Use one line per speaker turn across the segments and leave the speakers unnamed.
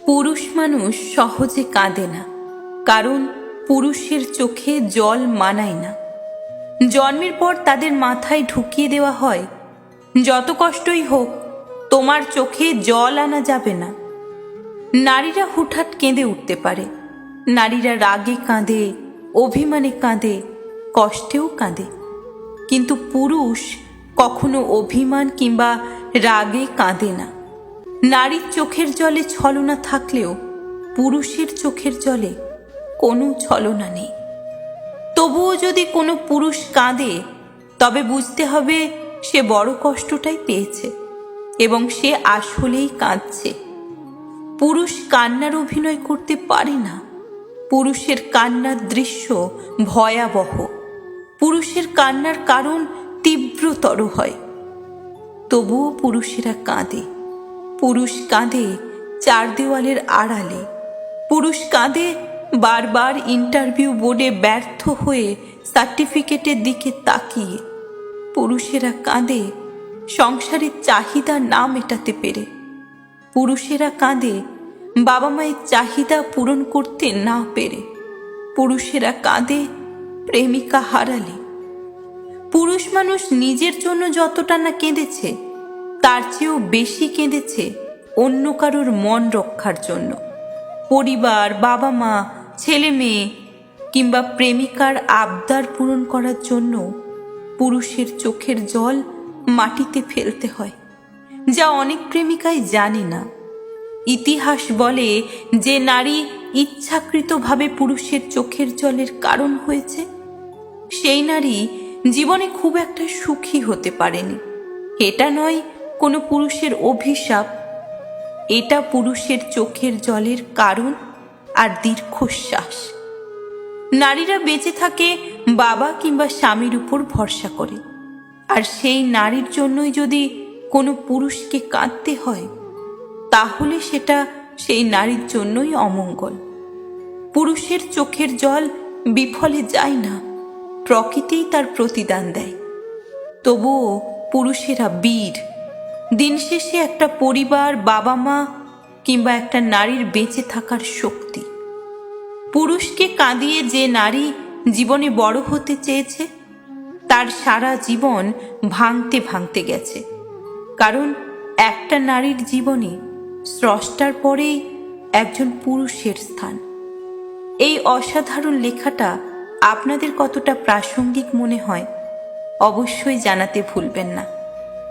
পুরুষ মানুষ সহজে কাঁদে না, কারণ পুরুষের চোখে জল মানায় না। জন্মের পর তাদের মাথায় ঢুকিয়ে দেওয়া হয়, যত কষ্টই হোক তোমার চোখে জল আনা যাবে না। নারীরা হুটহাট কেঁদে উঠতে পারে, নারীরা রাগে কাঁদে, অভিমানে কাঁদে, কষ্টেও কাঁদে, কিন্তু পুরুষ কখনো অভিমান কিংবা রাগে কাঁদে না। নারীর চোখের জলে ছলনা থাকলেও পুরুষের চোখের জলে কোনো ছলনা নেই। তবুও যদি কোনো পুরুষ কাঁদে, তবে বুঝতে হবে সে বড় কষ্টটাই পেয়েছে এবং সে আসলেই কাঁদছে। পুরুষ কান্নার অভিনয় করতে পারে না। পুরুষের কান্নার দৃশ্য ভয়াবহ, পুরুষের কান্নার কারণ তীব্রতর হয়। তবুও পুরুষেরা কাঁদে। পুরুষ কাঁদে চার দেওয়ালের আড়ালে, পুরুষ কাঁদে বারবার ইন্টারভিউ বোর্ডে ব্যর্থ হয়ে সার্টিফিকেটের দিকে তাকিয়ে, পুরুষেরা কাঁদে সংসারের চাহিদা না মেটাতে পেরে, পুরুষেরা কাঁদে বাবা মায়ের চাহিদা পূরণ করতে না পেরে, পুরুষেরা কাঁদে প্রেমিকা হারালে। পুরুষ মানুষ নিজের জন্য যতটা না কেঁদেছে, তার চেয়েও বেশি কেঁদেছে অন্য কারোর মন রক্ষার জন্য। পরিবার, বাবা মা, ছেলে মেয়ে কিংবা প্রেমিকার আবদার পূরণ করার জন্য পুরুষের চোখের জল মাটিতে ফেলতে হয়, যা অনেক প্রেমিকাই জানে না। ইতিহাস বলে যে নারী ইচ্ছাকৃতভাবে পুরুষের চোখের জলের কারণ হয়েছে, সেই নারী জীবনে খুব একটা সুখী হতে পারেনি। এটা নয় কোনো পুরুষের অভিশাপ, এটা পুরুষের চোখের জলের কারণ আর দীর্ঘশ্বাস। নারীরা বেঁচে থাকে বাবা কিংবা স্বামীর উপর ভরসা করে, আর সেই নারীর জন্যই যদি কোনো পুরুষকে কাঁদতে হয়, তাহলে সেটা সেই নারীর জন্যই অমঙ্গল। পুরুষের চোখের জল বিফলে যায় না, প্রকৃতিই তার প্রতিদান দেয়। তবুও পুরুষেরা বীর। দিন শেষে একটা পরিবার, বাবা মা কিংবা একটা নারীর বেঁচে থাকার শক্তি। পুরুষকে কাঁদিয়ে যে নারী জীবনে বড় হতে চেয়েছে, তার সারা জীবন ভাঙতে ভাঙতে গেছে, কারণ একটা নারীর জীবনে স্রষ্টার পরেই একজন পুরুষের স্থান। এই অসাধারণ লেখাটা আপনাদের কতটা প্রাসঙ্গিক মনে হয় অবশ্যই জানাতে ভুলবেন না।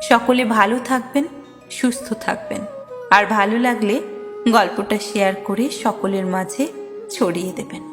সকলে ভালো থাকবেন, সুস্থ থাকবেন, আর ভালো লাগলে গল্পটা শেয়ার করে সকলের মাঝে ছড়িয়ে দেবেন।